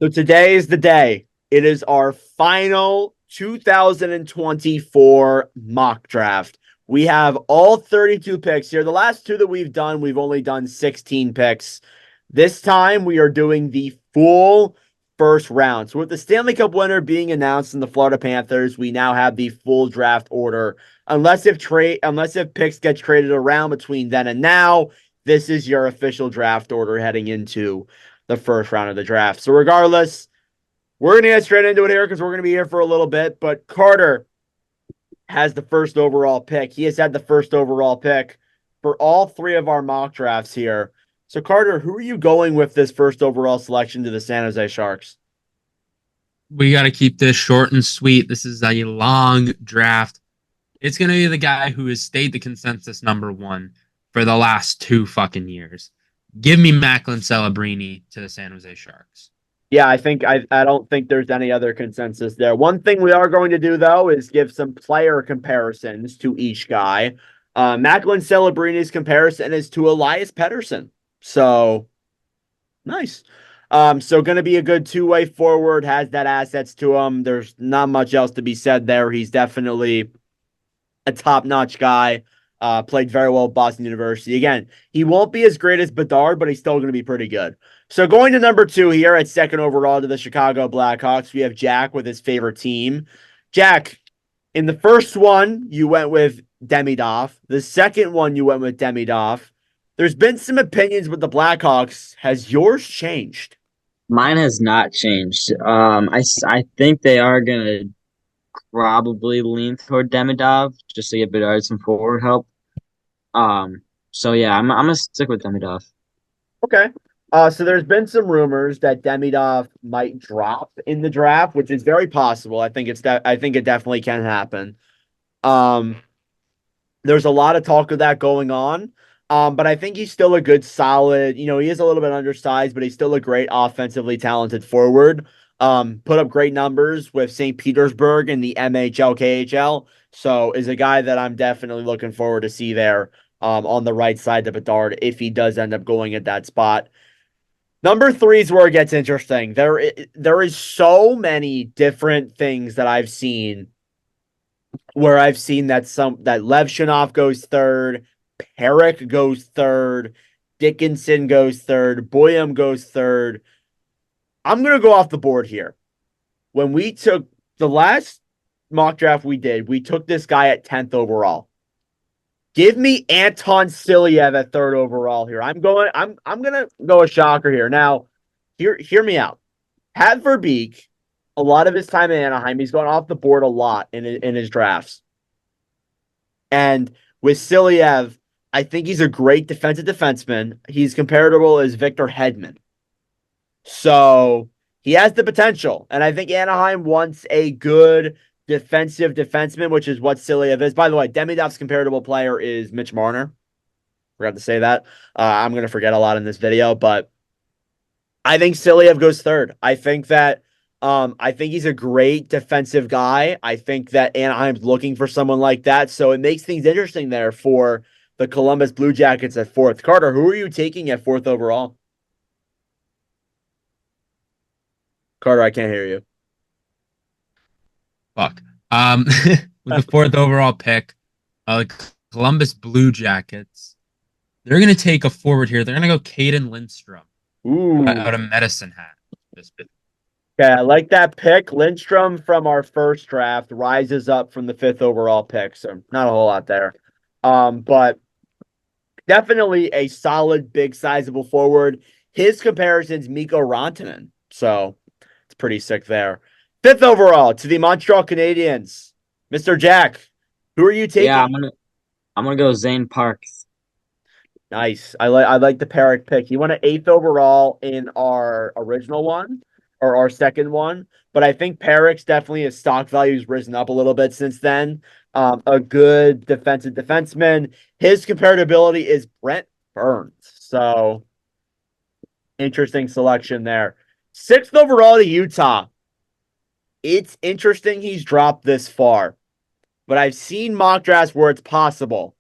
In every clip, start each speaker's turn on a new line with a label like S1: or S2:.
S1: So today is the day. It is our final 2024 mock draft. We have all 32 picks here. The last two that we've done, we've only done 16 picks. This time we are doing the full first round. So with the Stanley Cup winner being announced in the Florida Panthers, we now have the full draft order. Unless if picks get traded around between then and now, this is your official draft order heading into the first round of the draft. So regardless, we're going to get straight into it here because we're going to be here for a little bit. But Carter has the first overall pick. He has had the first overall pick for all three of our mock drafts here. So Carter, who are you going with this first overall selection to the San Jose Sharks?
S2: We got to keep this short and sweet. This is a long draft. It's going to be the guy who has stayed the consensus number one for the last 2 fucking years. Give me Macklin Celebrini to the San Jose Sharks.
S1: Yeah, I don't think there's any other consensus there. One thing we are going to do though is give some player comparisons to each guy. Macklin Celebrini's comparison is to Elias Pettersson. So nice. So going to be a good two-way forward, has that assets to him. There's not much else to be said there. He's definitely a top-notch guy. Played very well at Boston University. Again, he won't be as great as Bedard, but he's still going to be pretty good. So going to number 2 here at second overall to the Chicago Blackhawks, we have Jack with his favorite team. Jack, in the first one, you went with Demidov. The second one, you went with Demidov. There's been some opinions with the Blackhawks. Has yours changed?
S3: Mine has not changed. I think they are gonna probably lean toward Demidov just to get Bedard some forward help. So yeah, I'm gonna stick with Demidov.
S1: Okay. So there's been some rumors that Demidov might drop in the draft, which is very possible. I think it definitely can happen. Um, there's a lot of talk of that going on. But I think he's still a good, solid, he is a little bit undersized, but he's still a great offensively talented forward. Put up great numbers with St. Petersburg in the MHL, KHL. So is a guy that I'm definitely looking forward to see there on the right side of Bedard if he does end up going at that spot. Number 3 is where it gets interesting. There is so many different things that I've seen where I've seen that Levshinov goes third, Perrick goes third, Dickinson goes third, Boyum goes third. I'm going to go off the board here. When we took the last mock draft we did, we took this guy at 10th overall. Give me Anton Silyev at 3rd overall here. I'm going to go a shocker here. Now, hear me out. Pat Verbeek, a lot of his time in Anaheim, he's gone off the board a lot in his drafts. And with Silyev, I think he's a great defensive defenseman. He's comparable as Victor Hedman. So he has the potential. And I think Anaheim wants a good defensive defenseman, which is what Silyev is. By the way, Demidov's comparable player is Mitch Marner. Forgot to say that. I'm going to forget a lot in this video, but I think Silyev goes third. I think he's a great defensive guy. I think that Anaheim's looking for someone like that. So it makes things interesting there for the Columbus Blue Jackets at 4th. Carter, who are you taking at 4th overall? Carter, I can't hear you.
S2: Fuck. With the fourth overall pick, the Columbus Blue Jackets, they're going to take a forward here. They're going to go Caden Lindstrom out
S1: Ooh.
S2: of Medicine Hat.
S1: Okay, I like that pick. Lindstrom from our first draft rises up from the 5th overall pick, so not a whole lot there. But definitely a solid, big, sizable forward. His comparison's Mikko Rantanen, so it's pretty sick there. 5th overall to the Montreal Canadiens, Mr. Jack. Who are you taking?
S3: Yeah, I'm gonna go Zane Parks.
S1: Nice. I like the Perrick pick. He went at 8th overall in our original one or our second one, but I think Perrick's definitely his stock value's risen up a little bit since then. A good defensive defenseman. His comparability is Brent Burns. So interesting selection there. 6th overall to Utah. It's interesting he's dropped this far, but I've seen mock drafts where it's possible.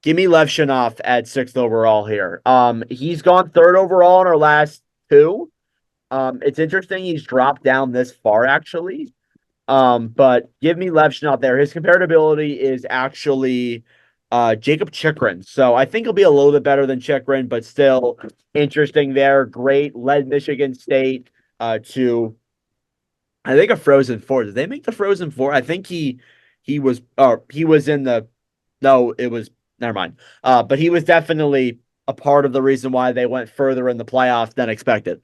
S1: Give me Levshinov at 6th overall here. He's gone 3rd overall in our last 2. It's interesting he's dropped down this far, actually. But give me Levshun out there. His comparability is actually Jacob Chikrin. So I think he'll be a little bit better than Chikrin, but still interesting there. Great. Led Michigan State to I think a Frozen Four. Did they make the Frozen Four? I think he was in the no, it was never mind. But he was definitely a part of the reason why they went further in the playoffs than expected.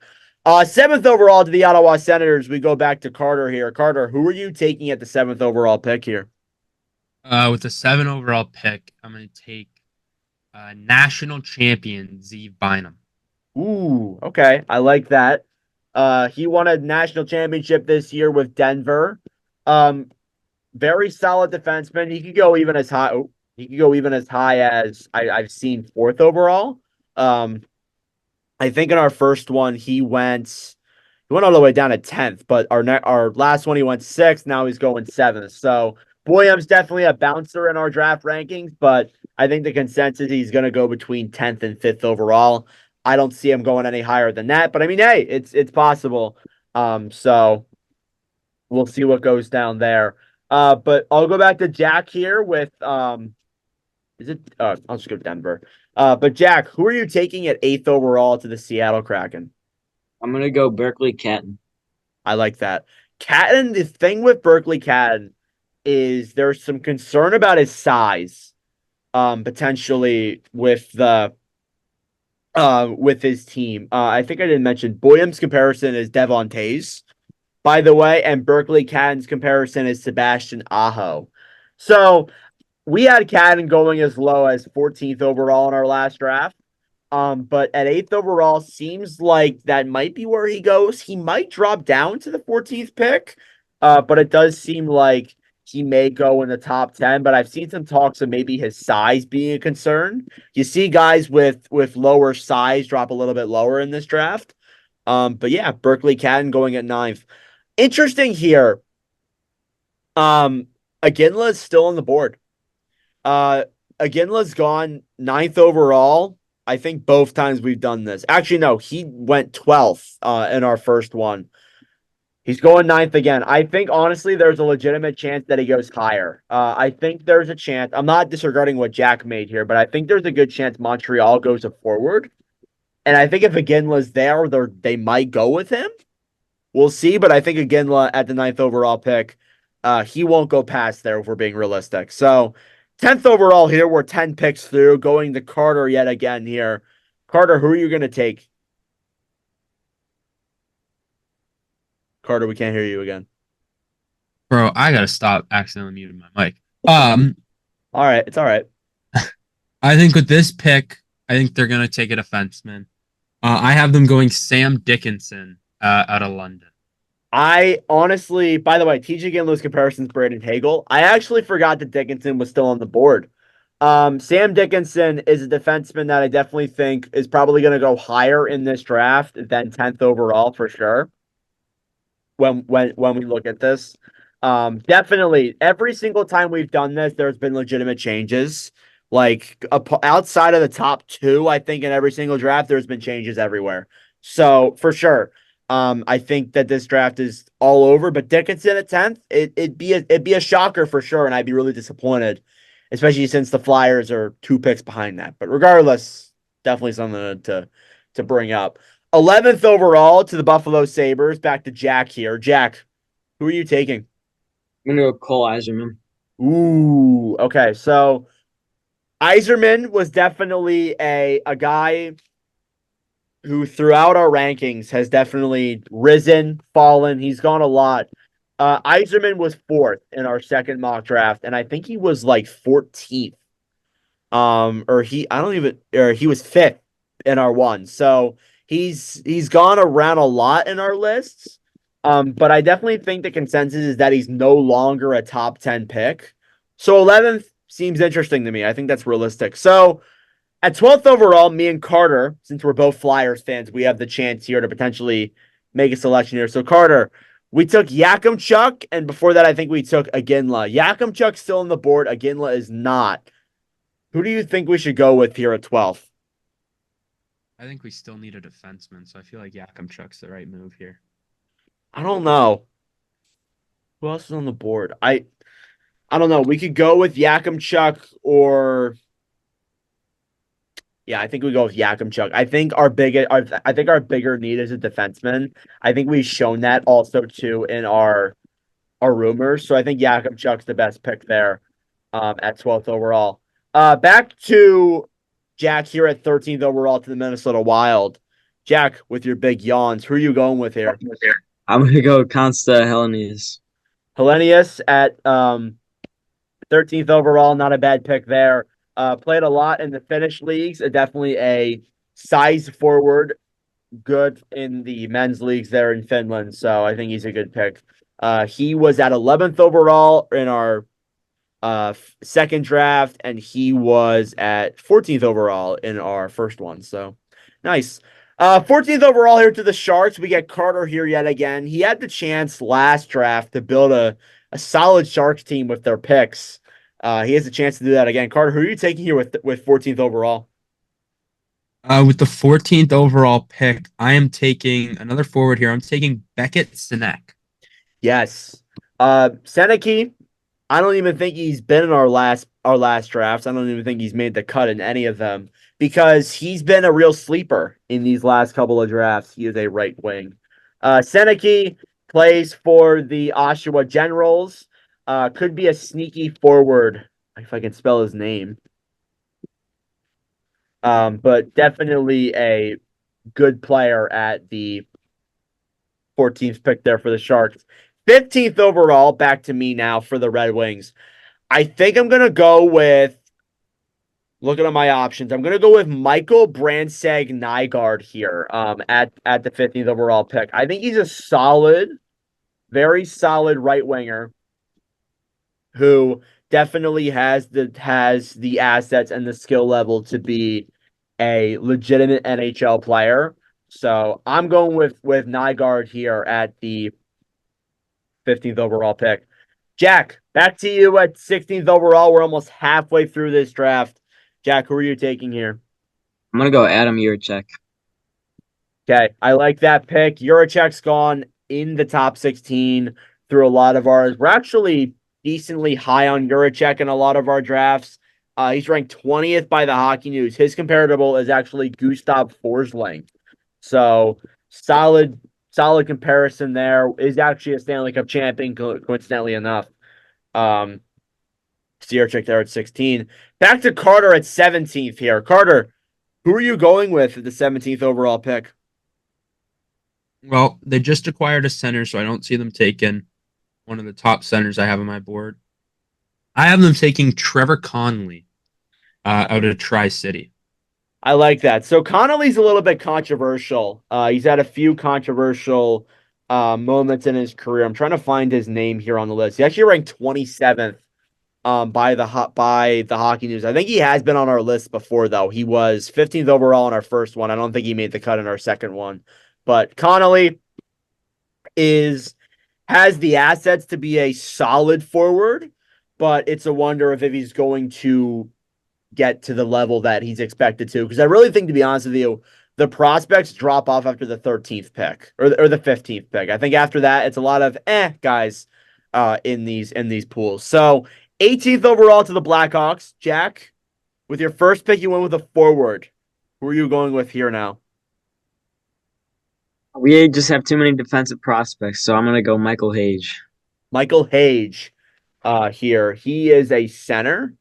S1: Seventh overall to the Ottawa Senators. We go back to Carter here. Carter, who are you taking at the seventh overall pick here?
S2: With the 7 overall pick, I'm going to take national champion Zeev Bynum.
S1: Ooh, okay. I like that. He won a national championship this year with Denver. Um, Very solid defenseman. He could go even as high. Oh, he could go even as high as I've seen fourth overall. Um, I think in our first one he went all the way down to 10th, but our last one he went sixth. Now he's going seventh. So Boyum's definitely a bouncer in our draft rankings, but I think the consensus he's going to go between 10th and 5th overall. I don't see him going any higher than that, but I mean, hey, it's possible. So we'll see what goes down there. But I'll go back to Jack here with is it I'll just go Denver. But Jack, who are you taking at 8th overall to the Seattle Kraken?
S3: I'm gonna go Berkeley Catton.
S1: I like that. Catton, the thing with Berkeley Catton is there's some concern about his size, potentially with his team. I think I didn't mention Boyum's comparison is Devon Tays, by the way, and Berkeley Catton's comparison is Sebastian Aho. So we had Catton going as low as 14th overall in our last draft. But at 8th overall, seems like that might be where he goes. He might drop down to the 14th pick, but it does seem like he may go in the top 10. But I've seen some talks of maybe his size being a concern. You see guys with lower size drop a little bit lower in this draft. But yeah, Berkeley Catton going at 9th. Interesting here. Aginla is still on the board. Uh, Aginla's gone 9th overall. I think both times we've done this. Actually, no, he went 12th in our first one. He's going 9th again. I think, honestly, there's a legitimate chance that he goes higher. I think there's a chance. I'm not disregarding what Jack made here, but I think there's a good chance Montreal goes a forward. And I think if Aginla's there, they might go with him. We'll see, but I think Aginla at the 9th overall pick, he won't go past there if we're being realistic. So 10th overall here, we're 10 picks through, going to Carter yet again here. Carter, who are you going to take? Carter, we can't hear you again.
S2: Bro, I got to stop accidentally muting my mic.
S1: All right, it's all right.
S2: I think with this pick, I think they're going to take a defenseman. I have them going Sam Dickinson out of London.
S1: I honestly, by the way, TJ Ginla's comparisons, Braden Hagel. I actually forgot that Dickinson was still on the board. Sam Dickinson is a defenseman that I definitely think is probably going to go higher in this draft than 10th overall for sure. When we look at this, definitely every single time we've done this, there's been legitimate changes. Like outside of the top two, I think in every single draft, there's been changes everywhere. So for sure. I think that this draft is all over, but Dickinson at 10th, it'd be a shocker for sure, and I'd be really disappointed, especially since the Flyers are 2 picks behind that. But regardless, definitely something to bring up. 11th overall to the Buffalo Sabres. Back to Jack here. Jack, who are you taking?
S3: I'm gonna go Cole Eiserman.
S1: Ooh, okay. So Eiserman was definitely a guy who throughout our rankings has definitely risen, fallen. He's gone a lot. Eiserman was 4th in our second mock draft, and I think he was like 14th. Or he was 5th in our one. So he's gone around a lot in our lists. But I definitely think the consensus is that he's no longer a top 10 pick. So 11th seems interesting to me. I think that's realistic. So at 12th overall, me and Carter, since we're both Flyers fans, we have the chance here to potentially make a selection here. So Carter, we took Yakimchuk, and before that, I think we took Aginla. Yakimchuk's still on the board. Aginla is not. Who do you think we should go with here at 12th?
S2: I think we still need a defenseman, so I feel like Yakimchuk's the right move here.
S1: I don't know. Who else is on the board? I don't know. We could go with Yakimchuk or yeah, I think we go with Yakimchuk. I think our bigger need is a defenseman. I think we've shown that also too in our rumors. So I think Yakimchuk's the best pick there at 12th overall. Back to Jack here at 13th overall to the Minnesota Wild. Jack, with your big yawns, who are you going with here?
S3: I'm gonna go Consta Hellenius.
S1: Hellenius at 13th overall, not a bad pick there. Played a lot in the Finnish leagues. Definitely a size forward, good in the men's leagues there in Finland. So I think he's a good pick. He was at 11th overall in our second draft, and he was at 14th overall in our first one. So nice. 14th overall here to the Sharks. We get Carter here yet again. He had the chance last draft to build a solid Sharks team with their picks. He has a chance to do that again. Carter, who are you taking here with 14th overall?
S2: With the 14th overall pick, I am taking another forward here. I'm taking Beckett Sinek.
S1: Yes. Seneki, I don't even think he's been in our last drafts. I don't even think he's made the cut in any of them because he's been a real sleeper in these last couple of drafts. He is a right wing. Seneki plays for the Oshawa Generals. Could be a sneaky forward if I can spell his name. But definitely a good player at the 14th pick there for the Sharks. 15th overall, back to me now for the Red Wings. I think I'm going to go with, looking at my options, I'm going to go with Michael Brandseg Nygaard here at the 15th overall pick. I think he's a solid, very solid right winger who definitely has the assets and the skill level to be a legitimate NHL player. So I'm going with Nygaard here at the 15th overall pick. Jack, back to you at 16th overall. We're almost halfway through this draft. Jack, who are you taking here?
S3: I'm gonna go Adam Yurchek.
S1: Okay, I like that pick. Juracek's gone in the top 16 through a lot of ours. We're actually decently high on Juracek in a lot of our drafts. He's ranked 20th by the Hockey News. His comparable is actually Gustav Forsling. So solid comparison there. Is actually a Stanley Cup champion, coincidentally enough. Juracek there at 16. Back to Carter at 17th here. Carter, who are you going with at the 17th overall pick?
S2: Well, they just acquired a center, so I don't see them taking one of the top centers I have on my board. I have them taking Trevor Connolly out of Tri-City.
S1: I like that. So Connolly's a little bit controversial. He's had a few controversial moments in his career. I'm trying to find his name here on the list. He actually ranked 27th by the Hockey News. I think he has been on our list before, though. He was 15th overall in our first one. I don't think he made the cut in our second one. But Connolly has the assets to be a solid forward, but it's a wonder if he's going to get to the level that he's expected to. Because I really think, to be honest with you, the prospects drop off after the 13th pick or the 15th pick. I think after that, it's a lot of guys in these pools. So 18th overall to the Blackhawks. Jack, with your first pick, you went with a forward. Who are you going with here now?
S3: We just have too many defensive prospects, so I'm gonna go Michael Hage.
S1: Michael Hage here. He is a center.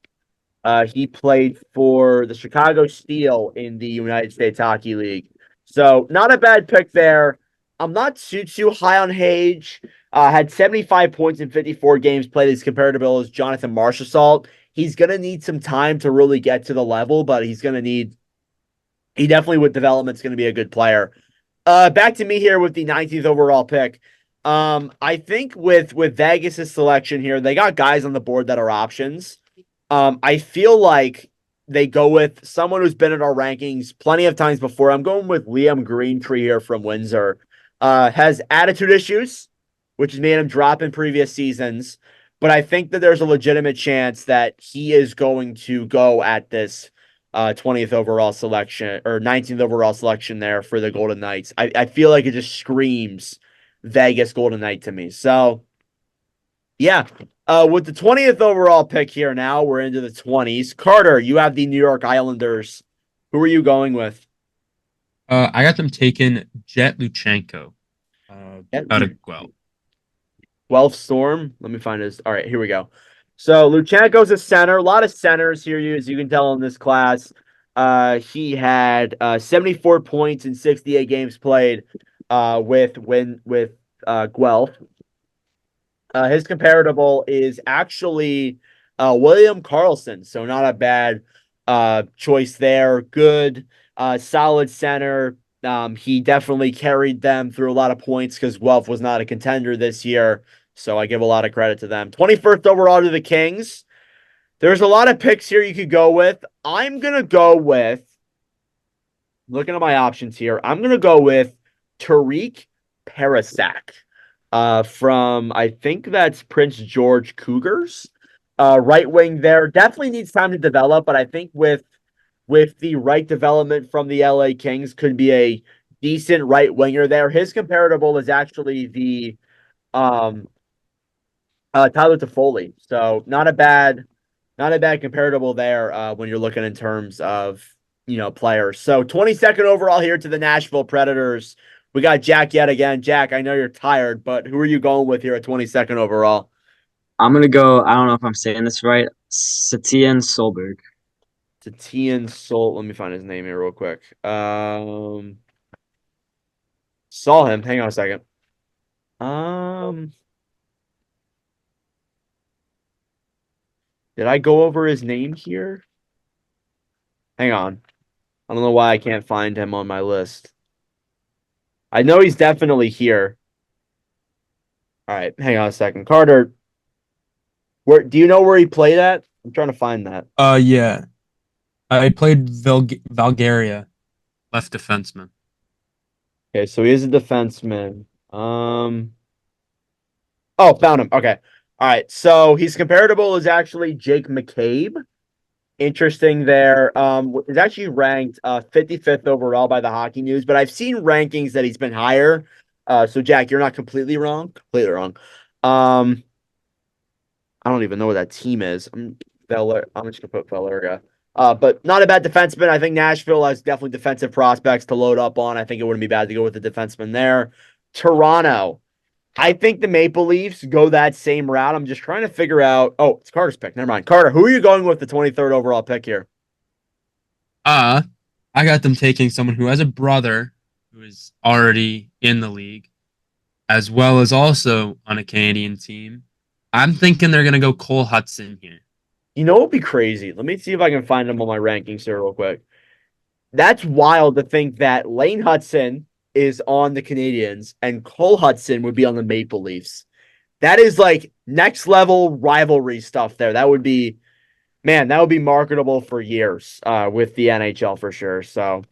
S1: He played for the Chicago Steel in the United States Hockey League. So not a bad pick there. I'm not too high on Hage. Had 75 points in 54 games played. His comparable is Jonathan Marchessault. He's going to need some time to really get to the level, but he definitely with development is going to be a good player. Back to me here with the 19th overall pick. I think with Vegas' selection here, they got guys on the board that are options. I feel like they go with someone who's been in our rankings plenty of times before. I'm going with Liam Greentree here from Windsor. Has attitude issues, which has made him drop in previous seasons. But I think that there's a legitimate chance that he is going to go at this 20th overall selection or 19th overall selection there for the Golden Knights. I feel like it just screams Vegas Golden Knight to me. So yeah. With the 20th overall pick here now, we're into the 20s. Carter, you have the New York Islanders. Who are you going with?
S2: I got them taking Jet Luchenko out of Guelph.
S1: Guelph Storm. Let me find his. All right, here we go. So Luchenko's a center. A lot of centers here, as you can tell in this class. He had 74 points in 68 games played with Guelph. His comparable is actually William Karlsson, so not a bad choice there. Good, solid center. He definitely carried them through a lot of points because Guelph was not a contender this year. So I give a lot of credit to them. 21st overall to the Kings. There's a lot of picks here you could go with. I'm going to go with, looking at my options here, I'm going to go with Tariq Parasak from, I think that's Prince George Cougars. Right wing there. Definitely needs time to develop, but I think with the right development from the LA Kings could be a decent right winger there. His comparable is actually the Tyler Toffoli. So not a bad comparable there when you're looking in terms of players. So 22nd overall here to the Nashville Predators. We got Jack yet again. Jack, I know you're tired, but who are you going with here at 22nd overall?
S3: I'm gonna go. I don't know if I'm saying this right. Satian Solberg.
S1: Tatian Sol. Let me find his name here real quick. Saw him. Hang on a second. Did I go over his name here? Hang on. I don't know why I can't find him on my list. I know he's definitely here. All right, hang on a second. Carter, where do you know where he played at? I'm trying to find that.
S2: Yeah. I played Valgaria, left defenseman.
S1: Okay, so he is a defenseman. Oh, found him. Okay. All right. So he's comparable is actually Jake McCabe. Interesting there. Is actually ranked 55th overall by the Hockey News, but I've seen rankings that he's been higher. So Jack, you're not completely wrong. Completely wrong. I don't even know what that team is. I'm just gonna put Valeria. But not a bad defenseman. I think Nashville has definitely defensive prospects to load up on. I think it wouldn't be bad to go with the defenseman there. Toronto. I think the Maple Leafs go that same route. I'm just trying to figure out. Oh, it's Carter's pick. Never mind. Carter, who are you going with the 23rd overall pick here?
S2: I got them taking someone who has a brother who is already in the league, as well as also on a Canadian team. I'm thinking they're gonna go Cole Hudson here.
S1: You know what would be crazy? Let me see if I can find him on my rankings here real quick. That's wild to think that Lane Hudson is on the Canadians and Cole Hudson would be on the Maple Leafs. That is like next level rivalry stuff there. That would be, man, that would be marketable for years with the NHL for sure. So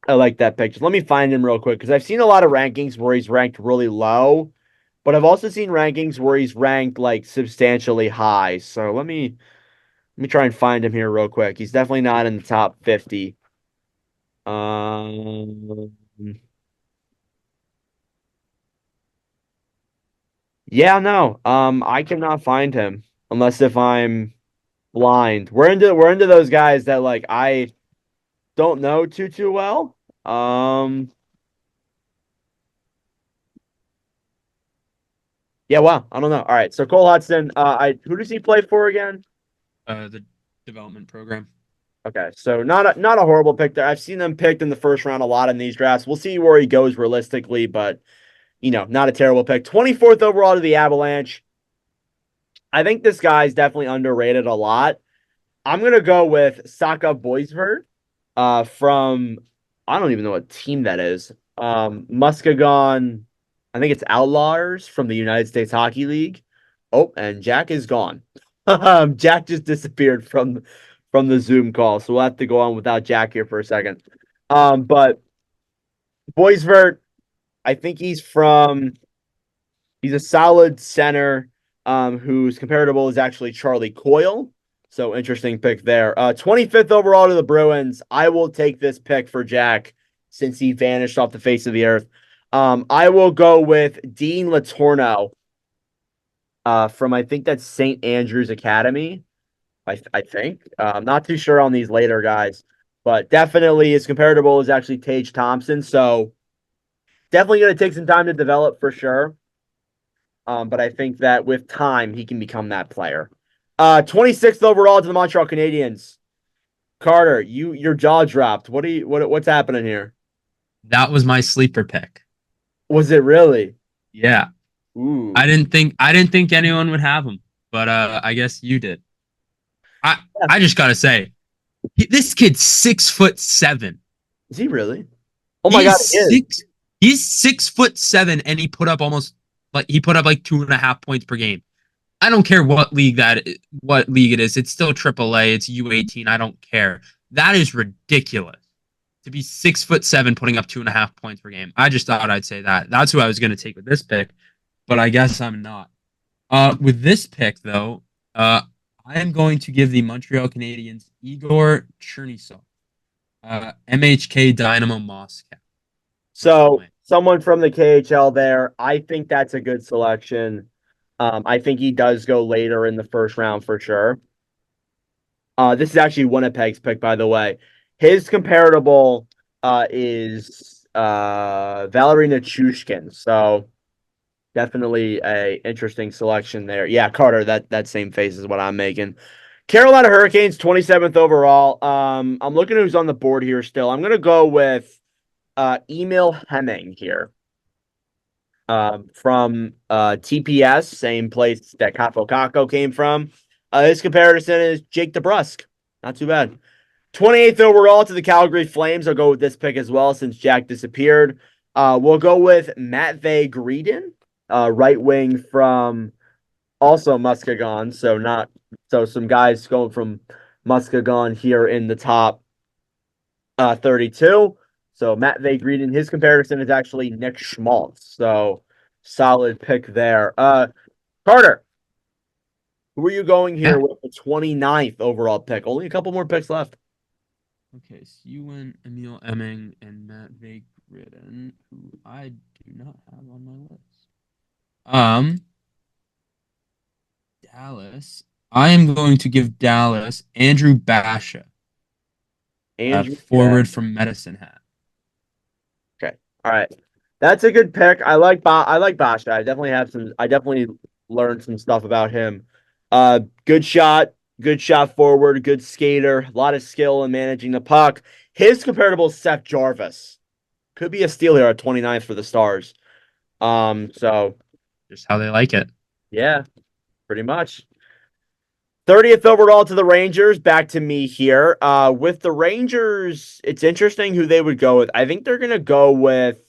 S1: I like that picture. Let me find him real quick because I've seen a lot of rankings where he's ranked really low, but I've also seen rankings where he's ranked like substantially high. So let me try and find him here real quick. He's definitely not in the top 50. Um, yeah, no. I cannot find him unless if I'm blind. We're into those guys that like I don't know too well. Yeah, wow. I don't know. All right. So Cole Hudson, who does he play for again?
S2: The development program.
S1: Okay, so not a horrible pick there. I've seen them picked in the first round a lot in these drafts. We'll see where he goes realistically, but not a terrible pick. 24th overall to the Avalanche. I think this guy's definitely underrated a lot. I'm gonna go with Saka Boisvert, from I don't even know what team that is. Muskegon, I think it's Outlaws from the United States Hockey League. Oh, and Jack is gone. Jack just disappeared from the Zoom call, so we'll have to go on without Jack here for a second. But Boisvert, I think he's a solid center, whose comparable is actually Charlie Coyle. So interesting pick there. 25th overall to the Bruins. I will take this pick for Jack since he vanished off the face of the earth. I will go with Dean Latorno from I think that's St. Andrew's Academy. I think. I'm not too sure on these later guys, but definitely his comparable is actually Tage Thompson. So definitely going to take some time to develop for sure. But I think that with time, he can become that player. 26th overall to the Montreal Canadiens. Carter, your jaw dropped. What's happening here?
S2: That was my sleeper pick.
S1: Was it really?
S2: Yeah.
S1: Ooh.
S2: I didn't think anyone would have him, but I guess you did. I just gotta say, this kid's 6'7".
S1: Is he really? Oh my God, he is.
S2: He's 6'7", and he put up like 2.5 points per game. I don't care what league it is. It's still AAA. It's U18. I don't care. That is ridiculous to be 6'7", putting up 2.5 points per game. I just thought I'd say that. That's who I was going to take with this pick, but I guess I'm not. With this pick though, I am going to give the Montreal Canadiens Igor Chernisov, MHK Dynamo Moscow.
S1: So someone from the KHL there. I think that's a good selection. I think he does go later in the first round for sure. This is actually Winnipeg's pick, by the way. His comparable is Valery Nichushkin. So definitely a interesting selection there. Yeah, Carter, that same face is what I'm making. Carolina Hurricanes, 27th overall. I'm looking at who's on the board here still. I'm gonna go with Emil Hemming here. From TPS, same place that Capo Caco came from. His comparison is Jake DeBrusk. Not too bad. 28th overall to the Calgary Flames. I'll go with this pick as well since Jack disappeared. We'll go with Matvei Greedon, right wing from also Muskegon. So some guys going from Muskegon here in the top 32. So Matvei Greedon, his comparison is actually Nick Schmaltz. So solid pick there. Carter, who are you going here with the 29th overall pick? Only a couple more picks left.
S2: Okay, so you went Emil Emming and Matvei Greedon, who I do not have on my list. Dallas. I am going to give Dallas Andrew Basha, forward from Medicine Hat.
S1: Okay, all right, that's a good pick. I like Basha. I definitely learned some stuff about him. Good shot forward, good skater, a lot of skill in managing the puck. His comparable is Seth Jarvis. Could be a steal here at 29th for the Stars. So
S2: just how they like it.
S1: Yeah, pretty much. 30th overall to the Rangers. Back to me here. With the Rangers, it's interesting who they would go with. I think they're gonna go with.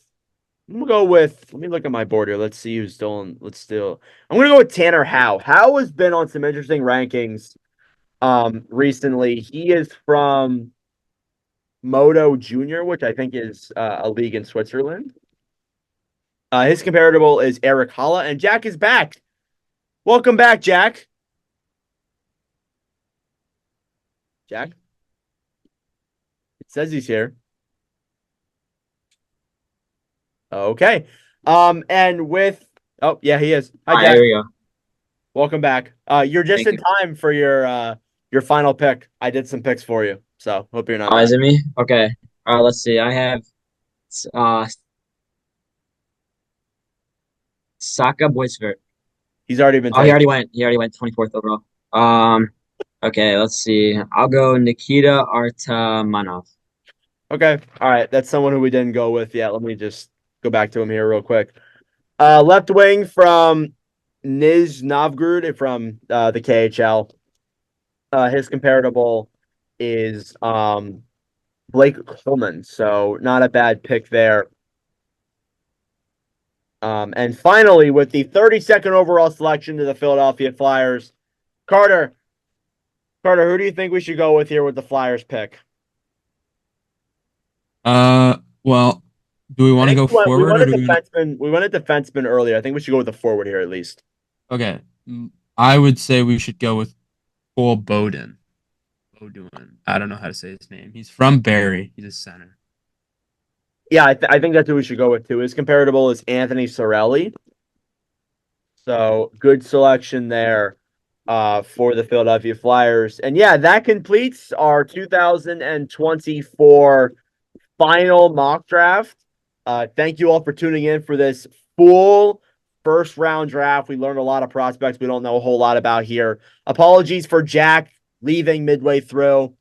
S1: Let me look at my board here. Let's see who's still in. I'm gonna go with Tanner Howe. Howe has been on some interesting rankings recently. He is from Modo Junior, which I think is a league in Switzerland. His comparable is Eric Holla, and Jack is back. Welcome back, Jack. Jack? It says he's here. Okay. And with yeah, he is. Hi, Jack.
S3: There we go.
S1: Welcome back. You're just in time for your final pick. I did some picks for you, so hope you're not.
S3: Is it me? Okay. Let's see. I have Saka Boisvert.
S1: He's already been.
S3: He already went. He already went 24th overall. Okay. Let's see. I'll go Nikita Artamanov.
S1: Okay. All right. That's someone who we didn't go with yet. Let me just go back to him here real quick. Left wing from Niz Novgorod from the KHL. His comparable is Blake Coleman, so not a bad pick there. And finally, with the 32nd overall selection to the Philadelphia Flyers, Carter, who do you think we should go with here with the Flyers pick?
S2: Well, do we want to go forward or do
S1: we went a defenseman earlier. I think we should go with the forward here at least.
S2: Okay. I would say we should go with Cole Bowden. Bowden. I don't know how to say his name. He's from Barrie. He's a center.
S1: Yeah, I think that's who we should go with too. His comparable is Anthony Sorelli. So good selection there for the Philadelphia Flyers. And yeah, that completes our 2024 final mock draft. Thank you all for tuning in for this full first round draft. We learned a lot of prospects we don't know a whole lot about here. Apologies for Jack leaving midway through.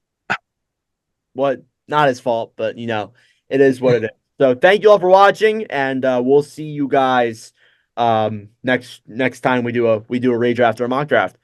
S1: What, not his fault, but it is what it is. So thank you all for watching, and we'll see you guys next time we do a redraft or a mock draft.